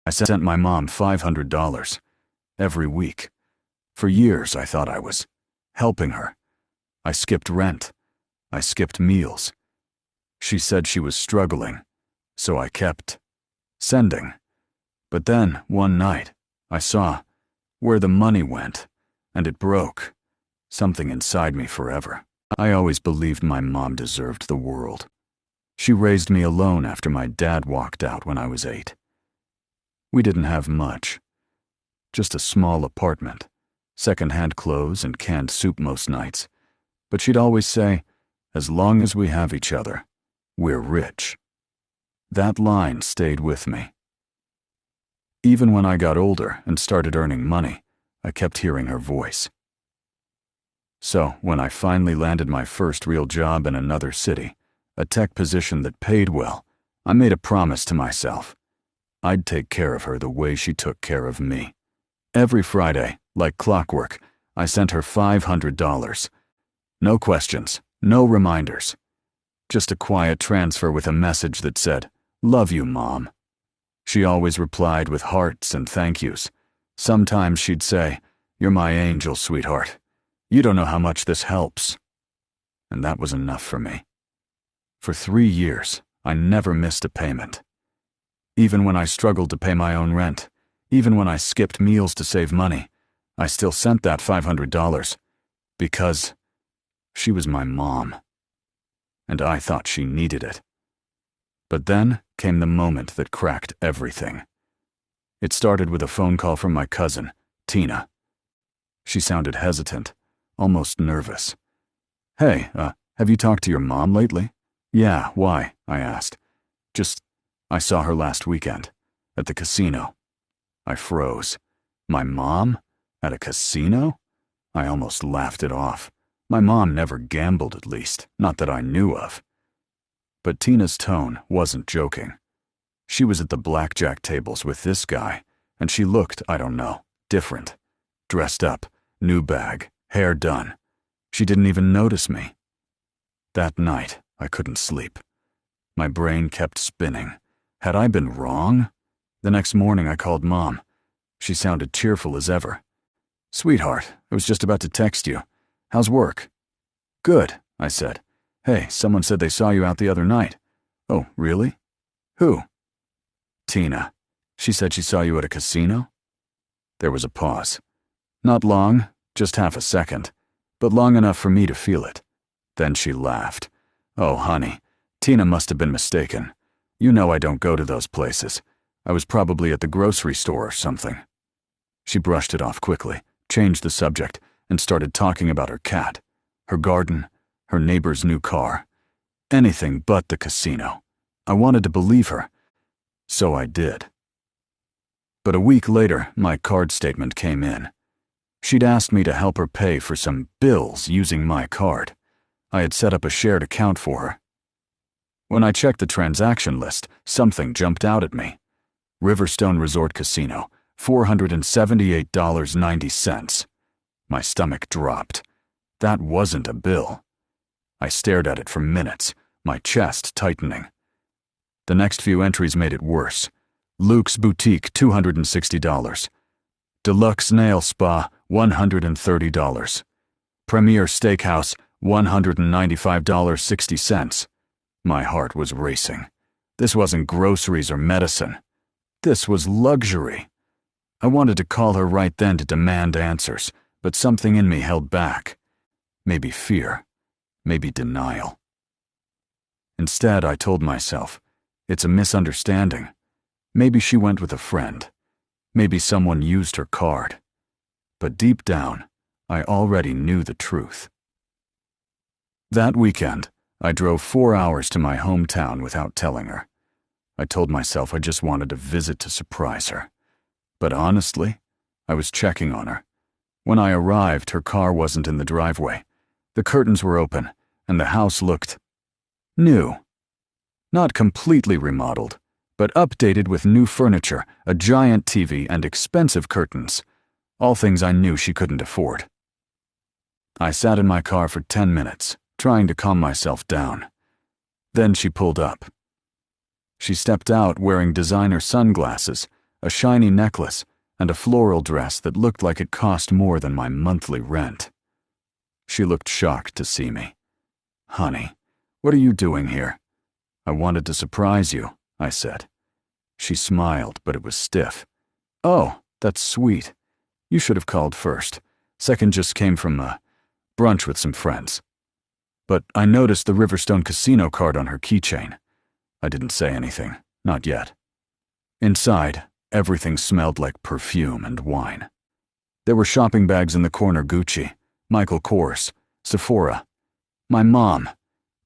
I sent my mom $500 every week. For years, I thought I was helping her. I skipped rent. I skipped meals. She said she was struggling, so I kept sending. But then, one night, I saw where the money went, and it broke something inside me forever. I always believed my mom deserved the world. She raised me alone after my dad walked out when I was 8. We didn't have much. Just a small apartment, second-hand clothes and canned soup most nights. But she'd always say, as long as we have each other, we're rich. That line stayed with me. Even when I got older and started earning money, I kept hearing her voice. So, when I finally landed my first real job in another city, a tech position that paid well, I made a promise to myself. I'd take care of her the way she took care of me. Every Friday, like clockwork, I sent her $500. No questions, no reminders. Just a quiet transfer with a message that said, "Love you, Mom." She always replied with hearts and thank yous. Sometimes she'd say, "You're my angel, sweetheart. You don't know how much this helps." And that was enough for me. For 3 years, I never missed a payment. Even when I struggled to pay my own rent, even when I skipped meals to save money, I still sent that $500 because she was my mom, and I thought she needed it. But then came the moment that cracked everything. It started with a phone call from my cousin, Tina. She sounded hesitant, almost nervous. "Hey, have you talked to your mom lately?" "Yeah, why?" I asked. I saw her last weekend, at the casino." I froze. My mom? At a casino? I almost laughed it off. My mom never gambled, at least, not that I knew of. But Tina's tone wasn't joking. She was at the blackjack tables with this guy, and she looked, I don't know, different. Dressed up, new bag, hair done. She didn't even notice me. That night, I couldn't sleep. My brain kept spinning. Had I been wrong? The next morning, I called Mom. She sounded cheerful as ever. "Sweetheart, I was just about to text you. How's work?" "Good," I said. "Hey, someone said they saw you out the other night." "Oh, really? Who?" "Tina. She said she saw you at a casino." There was a pause. Not long, just half a second, but long enough for me to feel it. Then she laughed. "Oh, honey, Tina must have been mistaken. You know I don't go to those places. I was probably at the grocery store or something." She brushed it off quickly, changed the subject, and started talking about her cat, her garden, her neighbor's new car. Anything but the casino. I wanted to believe her, so I did. But a week later, my card statement came in. She'd asked me to help her pay for some bills using my card. I had set up a shared account for her. When I checked the transaction list, something jumped out at me. Riverstone Resort Casino, $478.90. My stomach dropped. That wasn't a bill. I stared at it for minutes, my chest tightening. The next few entries made it worse. Luke's Boutique, $260. Deluxe Nail Spa, $130. Premier Steakhouse, $195.60. My heart was racing. This wasn't groceries or medicine. This was luxury. I wanted to call her right then to demand answers, but something in me held back. Maybe fear, maybe denial. Instead, I told myself, it's a misunderstanding. Maybe she went with a friend. Maybe someone used her card. But deep down, I already knew the truth. That weekend, I drove 4 hours to my hometown without telling her. I told myself I just wanted to visit to surprise her. But honestly, I was checking on her. When I arrived, her car wasn't in the driveway. The curtains were open, and the house looked new. Not completely remodeled, but updated with new furniture, a giant TV, and expensive curtains. All things I knew she couldn't afford. I sat in my car for 10 minutes, trying to calm myself down. Then she pulled up. She stepped out wearing designer sunglasses, a shiny necklace, and a floral dress that looked like it cost more than my monthly rent. She looked shocked to see me. "Honey, what are you doing here?" "I wanted to surprise you," I said. She smiled, but it was stiff. "Oh, that's sweet. You should have called first. Second just came from a brunch with some friends." But I noticed the Riverstone Casino card on her keychain. I didn't say anything, not yet. Inside, everything smelled like perfume and wine. There were shopping bags in the corner: Gucci, Michael Kors, Sephora. My mom,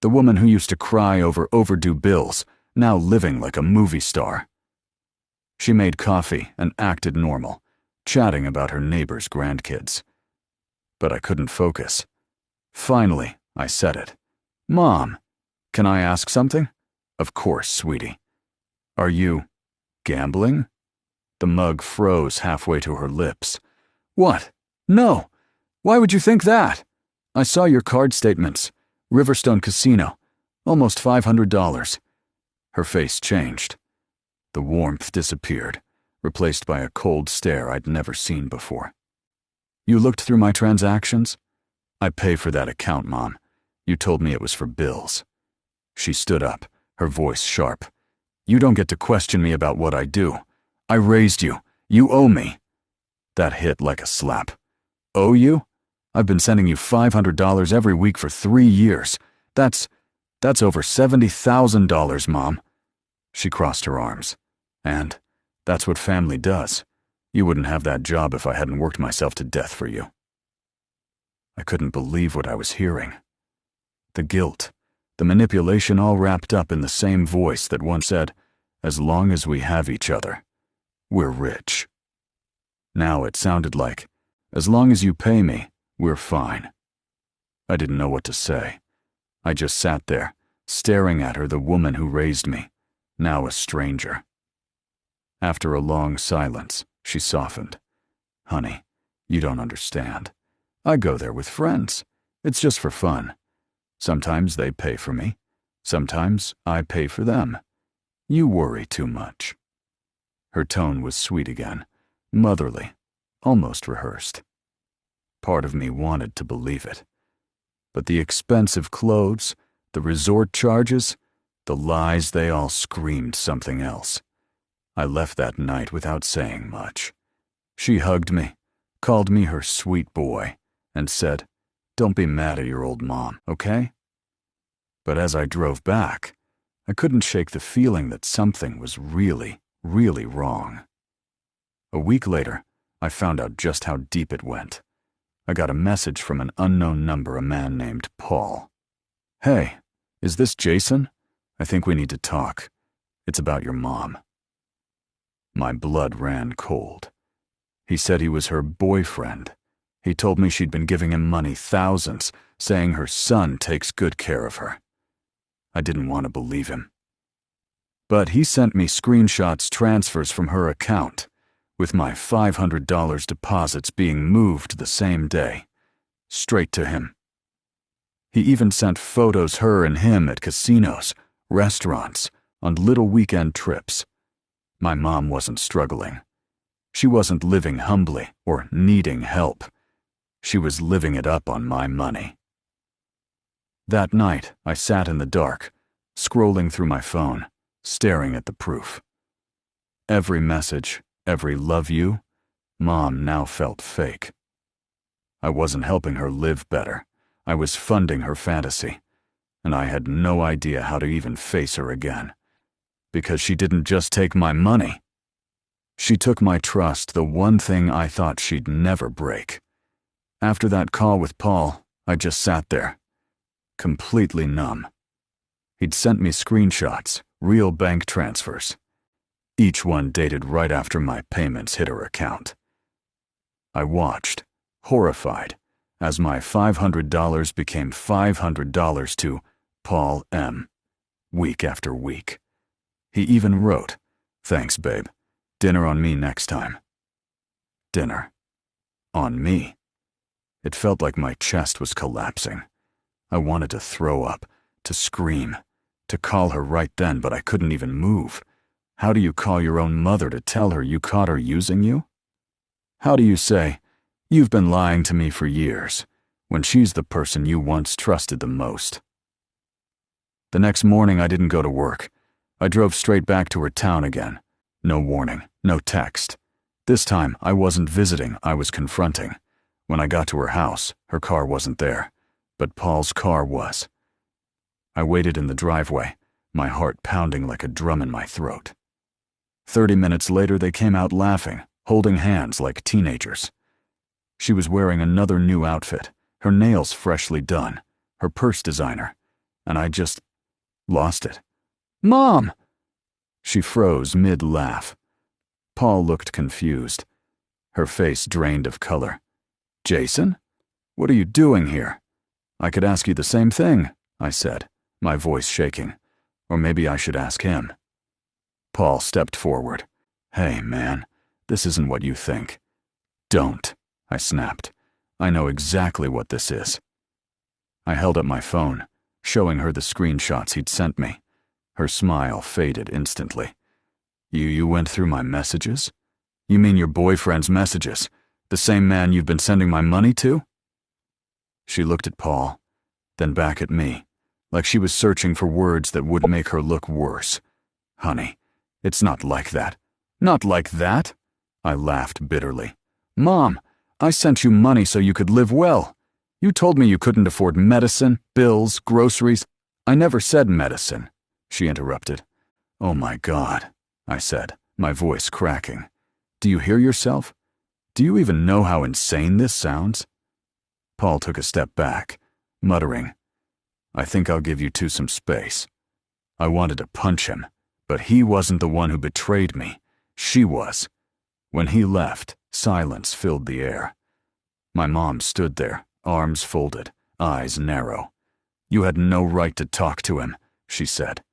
the woman who used to cry over overdue bills, now living like a movie star. She made coffee and acted normal, chatting about her neighbor's grandkids. But I couldn't focus. Finally, I said it. "Mom, can I ask something?" "Of course, sweetie." "Are you gambling?" The mug froze halfway to her lips. "What? No! Why would you think that? I saw your card statements. Riverstone Casino. Almost $500. Her face changed. The warmth disappeared, replaced by a cold stare I'd never seen before. "You looked through my transactions?" "I pay for that account, Mom. You told me it was for bills." She stood up, her voice sharp. "You don't get to question me about what I do. I raised you. You owe me." That hit like a slap. "Owe you? I've been sending you $500 every week for 3 years. That's over $70,000, Mom." She crossed her arms. "And that's what family does. You wouldn't have that job if I hadn't worked myself to death for you." I couldn't believe what I was hearing. The guilt, the manipulation, all wrapped up in the same voice that once said, "As long as we have each other, we're rich." Now it sounded like, "As long as you pay me, we're fine." I didn't know what to say. I just sat there, staring at her, the woman who raised me, now a stranger. After a long silence, she softened. "Honey, you don't understand. I go there with friends. It's just for fun. Sometimes they pay for me. Sometimes I pay for them. You worry too much." Her tone was sweet again, motherly, almost rehearsed. Part of me wanted to believe it. But the expensive clothes, the resort charges, the lies, they all screamed something else. I left that night without saying much. She hugged me, called me her sweet boy, and said, "Don't be mad at your old mom, okay?" But as I drove back, I couldn't shake the feeling that something was really, really wrong. A week later, I found out just how deep it went. I got a message from an unknown number, a man named Paul. "Hey, is this Jason? I think we need to talk. It's about your mom." My blood ran cold. He said he was her boyfriend. He told me she'd been giving him money, thousands, saying her son takes good care of her. I didn't want to believe him. But he sent me screenshots, transfers from her account, with my $500 deposits being moved the same day, straight to him. He even sent photos her and him at casinos, restaurants, on little weekend trips. My mom wasn't struggling. She wasn't living humbly or needing help. She was living it up on my money. That night, I sat in the dark, scrolling through my phone, staring at the proof. Every message, every "love you," Mom now felt fake. I wasn't helping her live better. I was funding her fantasy, and I had no idea how to even face her again. Because she didn't just take my money. She took my trust, the one thing I thought she'd never break. After that call with Paul, I just sat there, completely numb. He'd sent me screenshots, real bank transfers, each one dated right after my payments hit her account. I watched, horrified, as my $500 became $500 to Paul M., week after week. He even wrote, "Thanks, babe. Dinner on me next time." Dinner. On me. It felt like my chest was collapsing. I wanted to throw up, to scream, to call her right then, but I couldn't even move. How do you call your own mother to tell her you caught her using you? How do you say, "You've been lying to me for years," when she's the person you once trusted the most? The next morning I didn't go to work. I drove straight back to her town again. No warning, no text. This time I wasn't visiting, I was confronting. When I got to her house, her car wasn't there, but Paul's car was. I waited in the driveway, my heart pounding like a drum in my throat. 30 minutes later they came out laughing, holding hands like teenagers. She was wearing another new outfit, her nails freshly done, her purse designer, and I just lost it. "Mom!" She froze mid-laugh. Paul looked confused. Her face drained of color. "Jason? What are you doing here?" "I could ask you the same thing," I said, my voice shaking. Or maybe I should ask him. Paul stepped forward. "Hey, man, this isn't what you think." "Don't," I snapped. "I know exactly what this is." I held up my phone, showing her the screenshots he'd sent me. Her smile faded instantly. You went through my messages? You mean your boyfriend's messages? The same man you've been sending my money to?" She looked at Paul, then back at me, like she was searching for words that would make her look worse. "Honey, it's not like that." "Not like that?" I laughed bitterly. "Mom, I sent you money so you could live well. You told me you couldn't afford medicine, bills, groceries." "I never said medicine," she interrupted. "Oh my God," I said, my voice cracking. "Do you hear yourself? Do you even know how insane this sounds?" Paul took a step back, muttering, "I think I'll give you two some space." I wanted to punch him, but he wasn't the one who betrayed me. She was. When he left, silence filled the air. My mom stood there, arms folded, eyes narrow. "You had no right to talk to him," she said.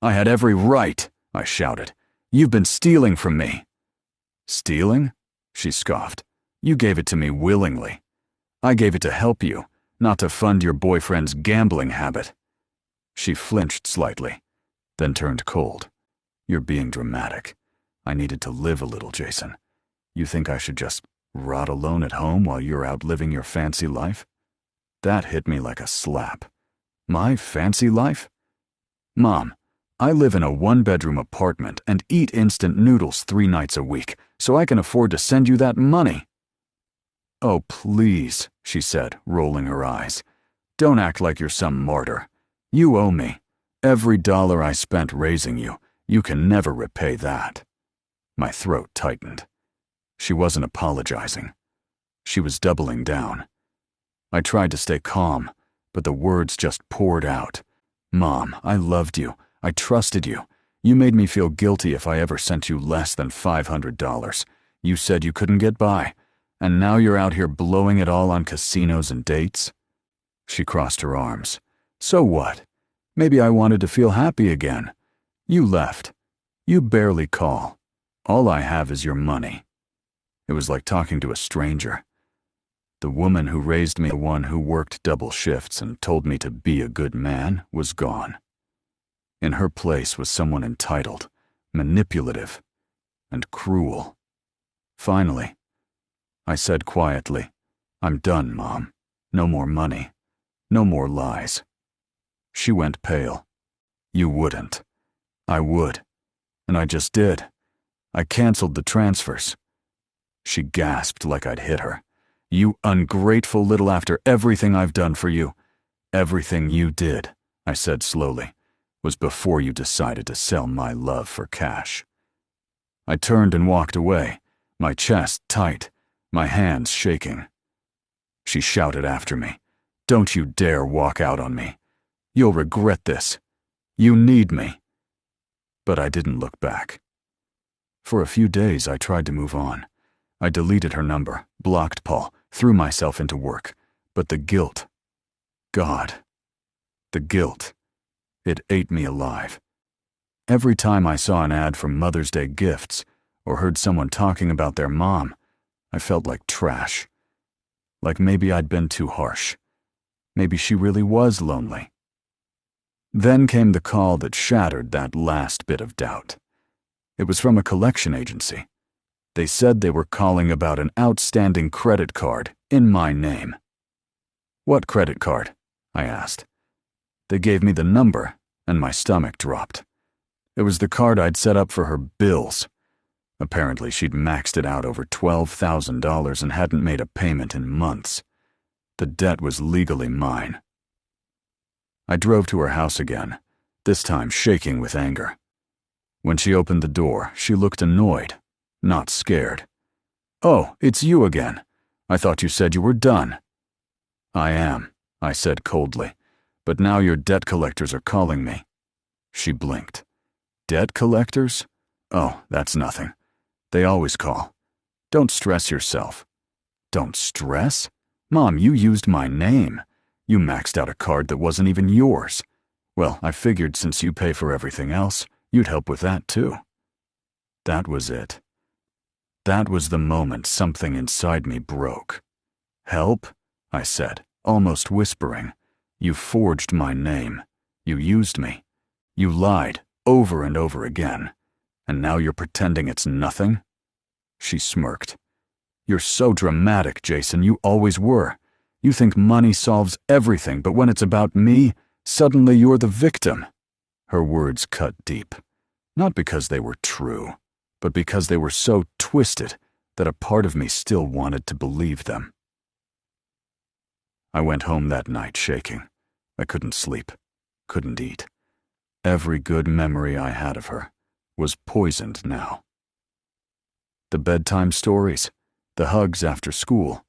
"I had every right," I shouted. "You've been stealing from me." "Stealing?" she scoffed. "You gave it to me willingly. I gave it to help you, not to fund your boyfriend's gambling habit." She flinched slightly, then turned cold. "You're being dramatic. I needed to live a little, Jason. You think I should just rot alone at home while you're out living your fancy life?" That hit me like a slap. My fancy life? "Mom, I live in a one-bedroom apartment and eat instant noodles 3 nights a week, so I can afford to send you that money." "Oh, please," she said, rolling her eyes. "Don't act like you're some martyr. You owe me. Every dollar I spent raising you, you can never repay that." My throat tightened. She wasn't apologizing. She was doubling down. I tried to stay calm, but the words just poured out. "Mom, I loved you. I trusted you. You made me feel guilty if I ever sent you less than $500. You said you couldn't get by, and now you're out here blowing it all on casinos and dates?" She crossed her arms. "So what? Maybe I wanted to feel happy again. You left. You barely call. All I have is your money." It was like talking to a stranger. The woman who raised me, the one who worked double shifts and told me to be a good man, was gone. In her place was someone entitled, manipulative, and cruel. Finally, I said quietly, "I'm done, Mom. No more money. No more lies." She went pale. "You wouldn't." "I would. And I just did. I canceled the transfers." She gasped like I'd hit her. "You ungrateful little after everything I've done for you." "Everything you did," I said slowly, "was before you decided to sell my love for cash." I turned and walked away, my chest tight, my hands shaking. She shouted after me, "Don't you dare walk out on me. You'll regret this. You need me." But I didn't look back. For a few days I tried to move on. I deleted her number, blocked Paul, threw myself into work. But the guilt, God, the guilt, it ate me alive. Every time I saw an ad for Mother's Day gifts or heard someone talking about their mom, I felt like trash. Like maybe I'd been too harsh. Maybe she really was lonely. Then came the call that shattered that last bit of doubt. It was from a collection agency. They said they were calling about an outstanding credit card in my name. What credit card? I asked. They gave me the number, and my stomach dropped. It was the card I'd set up for her bills. Apparently, she'd maxed it out over $12,000 and hadn't made a payment in months. The debt was legally mine. I drove to her house again, this time shaking with anger. When she opened the door, she looked annoyed, not scared. "Oh, it's you again. I thought you said you were done." "I am," I said coldly, "but now your debt collectors are calling me." She blinked. "Debt collectors? Oh, that's nothing. They always call. Don't stress yourself." "Don't stress? Mom, you used my name. You maxed out a card that wasn't even yours. Well, I figured since you pay for everything else, you'd help with that too." That was it. That was the moment something inside me broke. "Help?" I said, almost whispering. "You forged my name. You used me. You lied over and over again. And now you're pretending it's nothing?" She smirked. "You're so dramatic, Jason. You always were. You think money solves everything, but when it's about me, suddenly you're the victim." Her words cut deep. Not because they were true, but because they were so twisted that a part of me still wanted to believe them. I went home that night shaking. I couldn't sleep, couldn't eat. Every good memory I had of her was poisoned now. The bedtime stories, the hugs after school,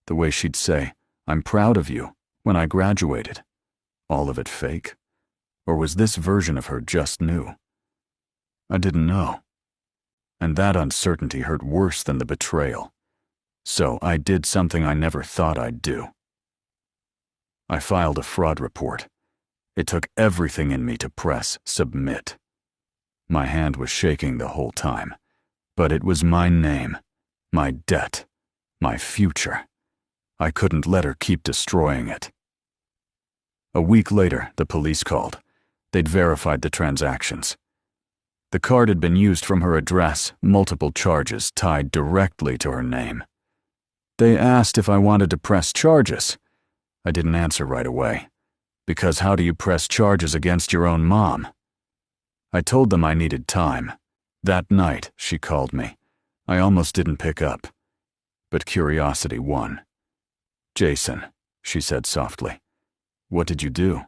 the way she'd say, "I'm proud of you," when I graduated. All of it fake? Or was this version of her just new? I didn't know. And that uncertainty hurt worse than the betrayal. So I did something I never thought I'd do. I filed a fraud report. It took everything in me to press submit. My hand was shaking the whole time, but it was my name, my debt, my future. I couldn't let her keep destroying it. A week later, the police called. They'd verified the transactions. The card had been used from her address, multiple charges tied directly to her name. They asked if I wanted to press charges. I didn't answer right away, because how do you press charges against your own mom? I told them I needed time. That night, she called me. I almost didn't pick up, but curiosity won. "Jason," she said softly, "what did you do?"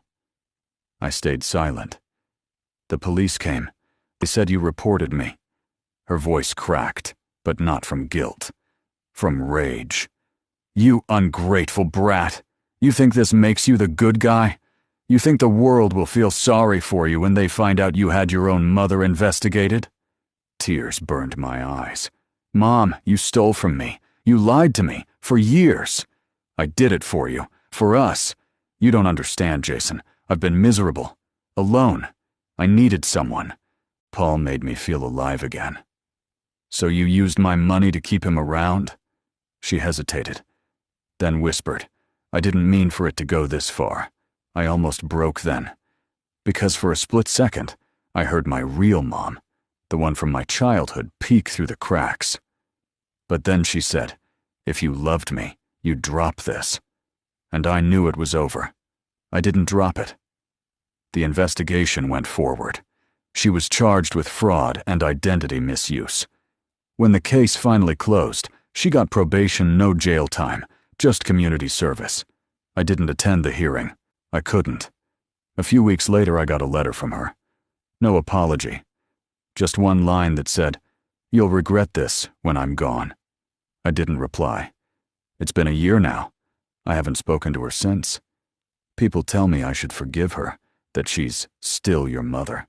I stayed silent. "The police came. They said you reported me." Her voice cracked, but not from guilt, from rage. "You ungrateful brat! You think this makes you the good guy? You think the world will feel sorry for you when they find out you had your own mother investigated?" Tears burned my eyes. "Mom, you stole from me. You lied to me, for years. I did it for you, for us. You don't understand, Jason. I've been miserable, alone. I needed someone. Paul made me feel alive again." "So you used my money to keep him around?" She hesitated, then whispered, "I didn't mean for it to go this far. I almost broke then. Because for a split second, I heard my real mom, the one from my childhood, peek through the cracks. But then she said, 'If you loved me, you'd drop this.' And I knew it was over. I didn't drop it." The investigation went forward. She was charged with fraud and identity misuse. When the case finally closed, she got probation, no jail time, just community service. I didn't attend the hearing. I couldn't. A few weeks later, I got a letter from her. No apology. Just one line that said, "You'll regret this when I'm gone." I didn't reply. It's been a year now. I haven't spoken to her since. People tell me I should forgive her, that she's still your mother.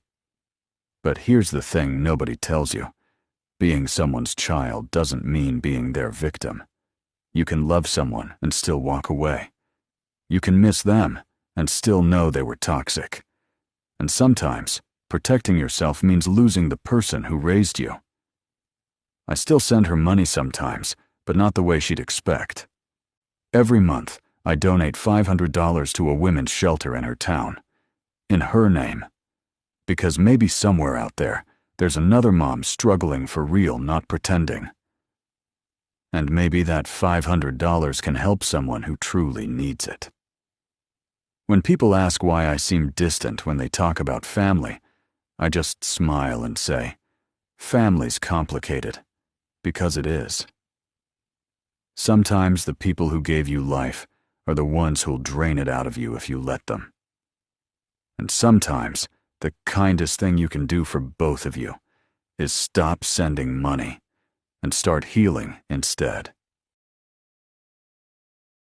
But here's the thing nobody tells you. Being someone's child doesn't mean being their victim. You can love someone and still walk away. You can miss them and still know they were toxic. And sometimes, protecting yourself means losing the person who raised you. I still send her money sometimes, but not the way she'd expect. Every month, I donate $500 to a women's shelter in her town. In her name. Because maybe somewhere out there, there's another mom struggling for real, not pretending. And maybe that $500 can help someone who truly needs it. When people ask why I seem distant when they talk about family, I just smile and say, family's complicated, because it is. Sometimes the people who gave you life are the ones who'll drain it out of you if you let them. And sometimes the kindest thing you can do for both of you is stop sending money and start healing instead.